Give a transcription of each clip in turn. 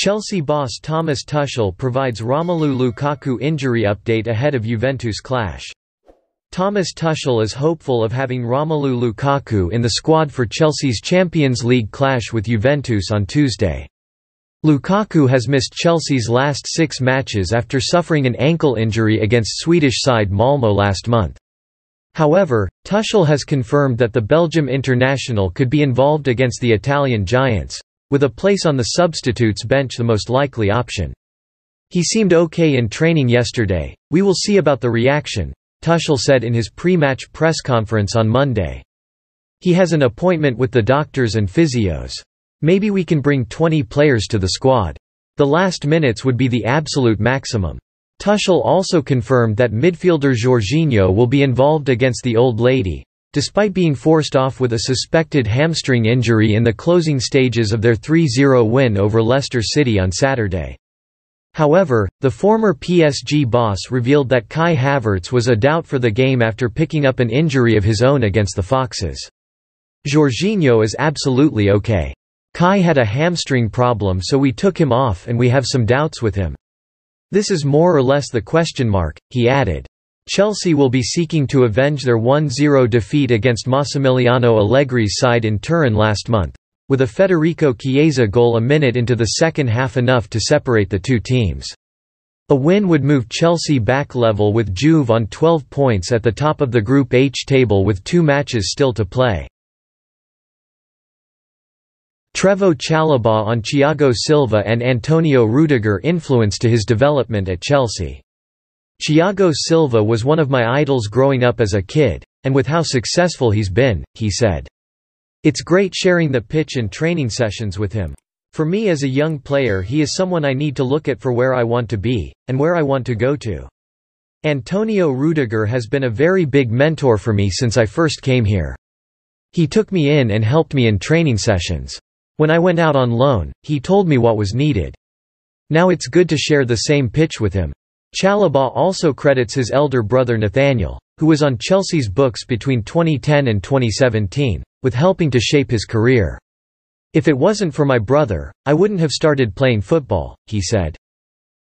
Chelsea boss Thomas Tuchel provides Romelu Lukaku injury update ahead of Juventus clash. Thomas Tuchel is hopeful of having Romelu Lukaku in the squad for Chelsea's Champions League clash with Juventus on Tuesday. Lukaku has missed Chelsea's last 6 matches after suffering an ankle injury against Swedish side Malmö last month. However, Tuchel has confirmed that the Belgium international could be involved against the Italian giants, with a place on the substitutes bench the most likely option. "He seemed okay in training yesterday, we will see about the reaction," Tuchel said in his pre-match press conference on Monday. "He has an appointment with the doctors and physios. Maybe we can bring 20 players to the squad. The last minutes would be the absolute maximum." Tuchel also confirmed that midfielder Jorginho will be involved against the Old Lady, despite being forced off with a suspected hamstring injury in the closing stages of their 3-0 win over Leicester City on Saturday. However, the former PSG boss revealed that Kai Havertz was a doubt for the game after picking up an injury of his own against the Foxes. "Jorginho is absolutely okay. Kai had a hamstring problem, so we took him off and we have some doubts with him. This is more or less the question mark," he added. Chelsea will be seeking to avenge their 1-0 defeat against Massimiliano Allegri's side in Turin last month, with a Federico Chiesa goal a minute into the second half enough to separate the two teams. A win would move Chelsea back level with Juve on 12 points at the top of the Group H table with 2 matches still to play. Trevoh Chalobah on Thiago Silva and Antonio Rudiger influence to his development at Chelsea. "Thiago Silva was one of my idols growing up as a kid, and with how successful he's been," he said. "It's great sharing the pitch and training sessions with him. For me as a young player, he is someone I need to look at for where I want to be, and where I want to go to. Antonio Rudiger has been a very big mentor for me since I first came here. He took me in and helped me in training sessions. When I went out on loan, he told me what was needed. Now it's good to share the same pitch with him." Chalobah also credits his elder brother Nathaniel, who was on Chelsea's books between 2010 and 2017, with helping to shape his career. "If it wasn't for my brother, I wouldn't have started playing football," he said.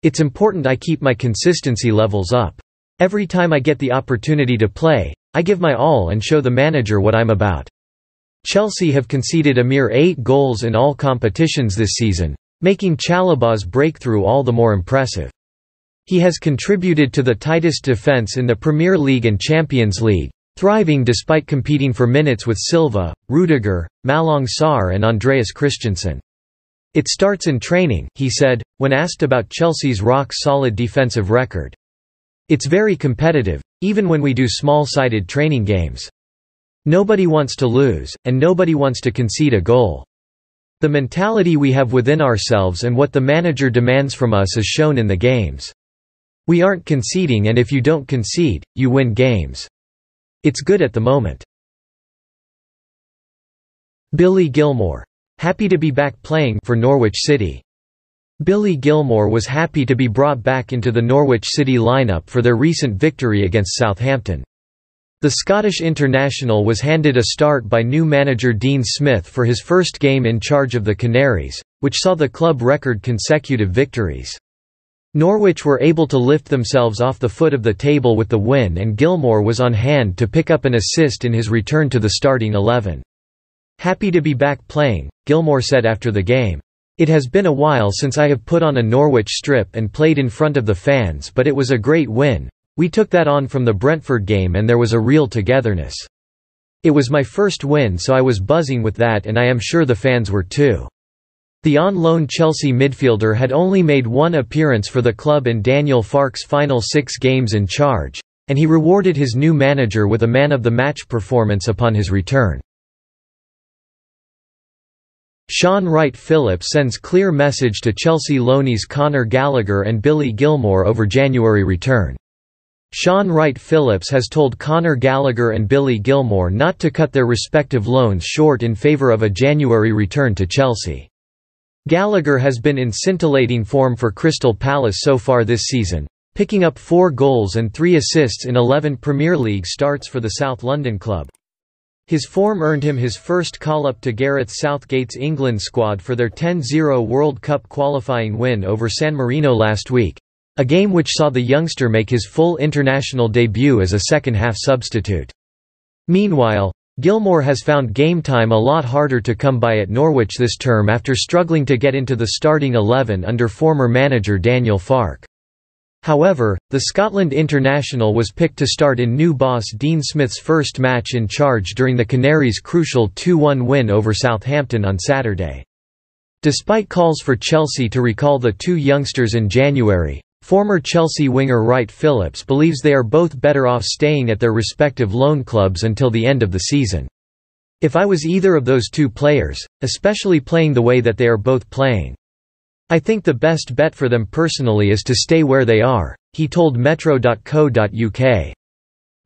"It's important I keep my consistency levels up. Every time I get the opportunity to play, I give my all and show the manager what I'm about." Chelsea have conceded a mere 8 goals in all competitions this season, making Chalobah's breakthrough all the more impressive. He has contributed to the tightest defence in the Premier League and Champions League, thriving despite competing for minutes with Silva, Rudiger, Malang Sarr and Andreas Christensen. "It starts in training," he said, when asked about Chelsea's rock-solid defensive record. "It's very competitive, even when we do small-sided training games. Nobody wants to lose, and nobody wants to concede a goal. The mentality we have within ourselves and what the manager demands from us is shown in the games. We aren't conceding, and if you don't concede, you win games. It's good at the moment." Billy Gilmour. Happy to be back playing for Norwich City. Billy Gilmour was happy to be brought back into the Norwich City lineup for their recent victory against Southampton. The Scottish international was handed a start by new manager Dean Smith for his first game in charge of the Canaries, which saw the club record consecutive victories. Norwich were able to lift themselves off the foot of the table with the win, and Gilmour was on hand to pick up an assist in his return to the starting 11. "Happy to be back playing," Gilmour said after the game. "It has been a while since I have put on a Norwich strip and played in front of the fans, but it was a great win. We took that on from the Brentford game and there was a real togetherness. It was my first win, so I was buzzing with that, and I am sure the fans were too." The on-loan Chelsea midfielder had only made 1 appearance for the club in Daniel Farke's final 6 games in charge, and he rewarded his new manager with a man-of-the-match performance upon his return. Shaun Wright-Phillips sends clear message to Chelsea loanees Conor Gallagher and Billy Gilmour over January return. Shaun Wright-Phillips has told Conor Gallagher and Billy Gilmour not to cut their respective loans short in favour of a January return to Chelsea. Gallagher has been in scintillating form for Crystal Palace so far this season, picking up 4 goals and 3 assists in 11 Premier League starts for the South London club. His form earned him his first call-up to Gareth Southgate's England squad for their 10-0 World Cup qualifying win over San Marino last week, a game which saw the youngster make his full international debut as a second-half substitute. Meanwhile, Gilmour has found game time a lot harder to come by at Norwich this term after struggling to get into the starting 11 under former manager Daniel Farke. However, the Scotland international was picked to start in new boss Dean Smith's first match in charge during the Canaries' crucial 2-1 win over Southampton on Saturday. Despite calls for Chelsea to recall the two youngsters in January, former Chelsea winger Wright-Phillips believes they are both better off staying at their respective loan clubs until the end of the season. "If I was either of those two players, especially playing the way that they are both playing, I think the best bet for them personally is to stay where they are," he told metro.co.uk.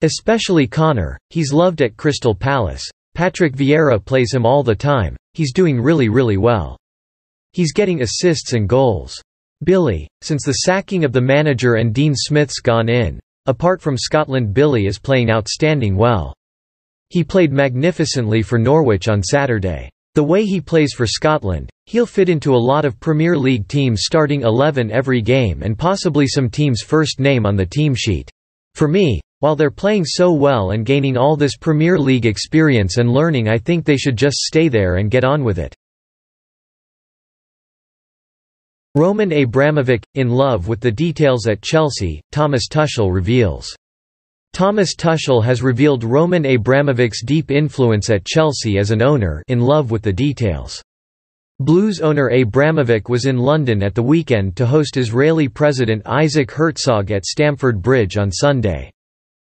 "Especially Conor, he's loved at Crystal Palace. Patrick Vieira plays him all the time, he's doing really well. He's getting assists and goals. Billy, since the sacking of the manager and Dean Smith's gone in. Apart from Scotland, Billy is playing outstanding well. He played magnificently for Norwich on Saturday. The way he plays for Scotland, he'll fit into a lot of Premier League teams' starting 11 every game and possibly some teams' first name on the team sheet. For me, while they're playing so well and gaining all this Premier League experience and learning, I think they should just stay there and get on with it." Roman Abramovich, in love with the details at Chelsea, Thomas Tuchel reveals. Thomas Tuchel has revealed Roman Abramovich's deep influence at Chelsea as an owner in love with the details. Blues owner Abramovich was in London at the weekend to host Israeli President Isaac Herzog at Stamford Bridge on Sunday.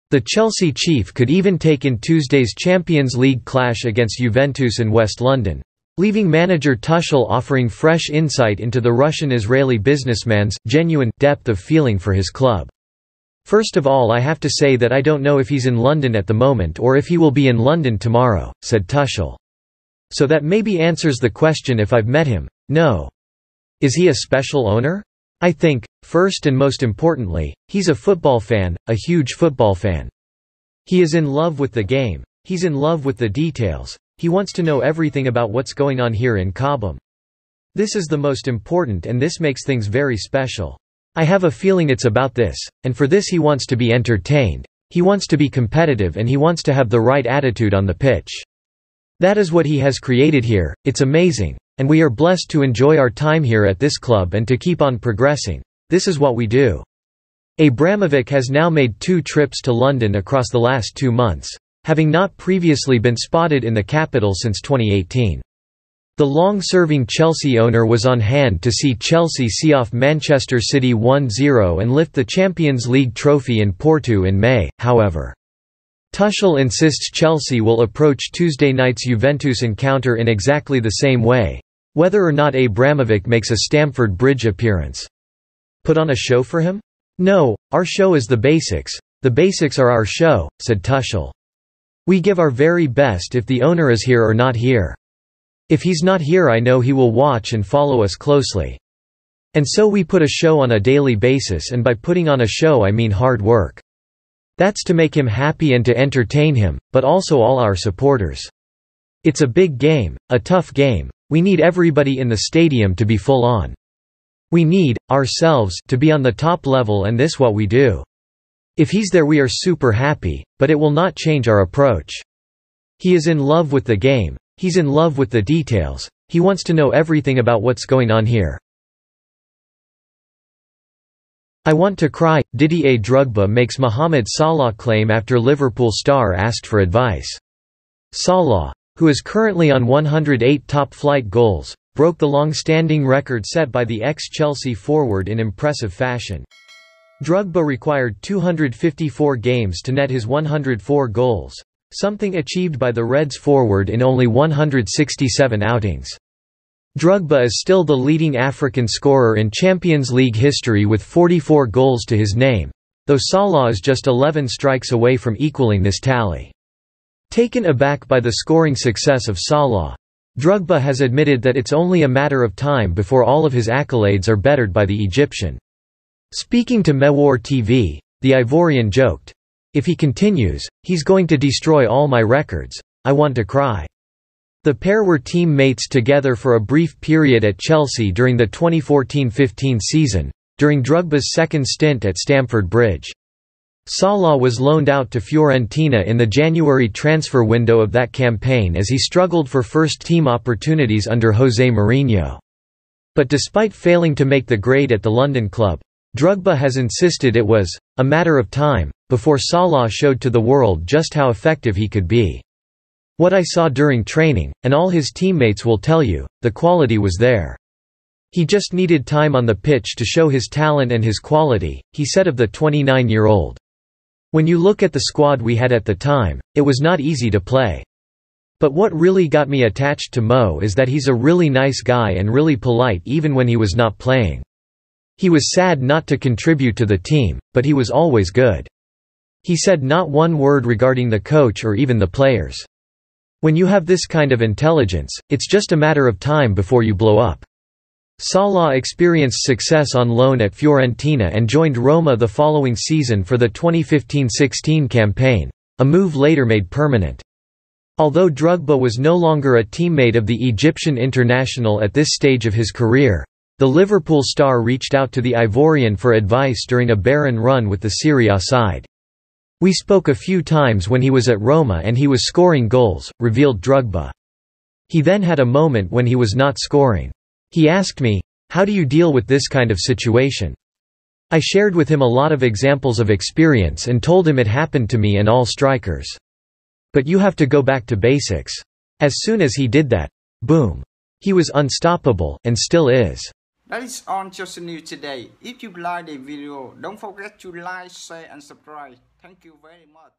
The Chelsea chief could even take in Tuesday's Champions League clash against Juventus in West London, leaving manager Tuchel offering fresh insight into the Russian-Israeli businessman's genuine depth of feeling for his club. "First of all, I have to say that I don't know if he's in London at the moment or if he will be in London tomorrow," said Tuchel. "So that maybe answers the question if I've met him. No. Is he a special owner? I think, first and most importantly, he's a football fan, a huge football fan. He is in love with the game, he's in love with the details, he wants to know everything about what's going on here in Cobham. This is the most important and this makes things very special. I have a feeling it's about this, and for this he wants to be entertained, he wants to be competitive and he wants to have the right attitude on the pitch. That is what he has created here, it's amazing, and we are blessed to enjoy our time here at this club and to keep on progressing. This is what we do." Abramovich has now made 2 trips to London across the last 2 months, having not previously been spotted in the capital since 2018. The long-serving Chelsea owner was on hand to see Chelsea see off Manchester City 1-0 and lift the Champions League trophy in Porto in May, however. Tuchel insists Chelsea will approach Tuesday night's Juventus encounter in exactly the same way, whether or not Abramovich makes a Stamford Bridge appearance. "Put on a show for him? No, our show is the basics are our show," said Tuchel. "We give our very best if the owner is here or not here. If he's not here, I know he will watch and follow us closely. And so we put a show on a daily basis, and by putting on a show I mean hard work. That's to make him happy and to entertain him, but also all our supporters. It's a big game, a tough game. We need everybody in the stadium to be full on. We need, ourselves, to be on the top level, and this what we do. If he's there we are super happy, but it will not change our approach. He is in love with the game. He's in love with the details, he wants to know everything about what's going on here. I want to cry. Didier Drogba makes Mohamed Salah claim after Liverpool star asked for advice. Salah, who is currently on 108 top-flight goals, broke the long-standing record set by the ex-Chelsea forward in impressive fashion. Drogba required 254 games to net his 104 goals. Something achieved by the Reds forward in only 167 outings. Drogba is still the leading African scorer in Champions League history with 44 goals to his name, though Salah is just 11 strikes away from equaling this tally. Taken aback by the scoring success of Salah, Drogba has admitted that it's only a matter of time before all of his accolades are bettered by the Egyptian. Speaking to Mewar TV, the Ivorian joked, "If he continues, he's going to destroy all my records. I want to cry." The pair were team-mates together for a brief period at Chelsea during the 2014-15 season, during Drogba's second stint at Stamford Bridge. Salah was loaned out to Fiorentina in the January transfer window of that campaign as he struggled for first-team opportunities under José Mourinho. But despite failing to make the grade at the London club, Drogba has insisted it was a matter of time before Salah showed to the world just how effective he could be. "What I saw during training, and all his teammates will tell you, the quality was there. He just needed time on the pitch to show his talent and his quality," he said of the 29-year-old. "When you look at the squad we had at the time, it was not easy to play. But what really got me attached to Mo is that he's a really nice guy and really polite even when he was not playing. He was sad not to contribute to the team, but he was always good. He said not one word regarding the coach or even the players. When you have this kind of intelligence, it's just a matter of time before you blow up." Salah experienced success on loan at Fiorentina and joined Roma the following season for the 2015-16 campaign, a move later made permanent. Although Drogba was no longer a teammate of the Egyptian international at this stage of his career, the Liverpool star reached out to the Ivorian for advice during a barren run with the Serie A side. "We spoke a few times when he was at Roma and he was scoring goals," revealed Drogba. "He then had a moment when he was not scoring. He asked me, 'How do you deal with this kind of situation?' I shared with him a lot of examples of experience and told him it happened to me and all strikers. But you have to go back to basics. As soon as he did that, boom. He was unstoppable, and still is." That is all just the news today. If you like the video, don't forget to like, share and subscribe. Thank you very much.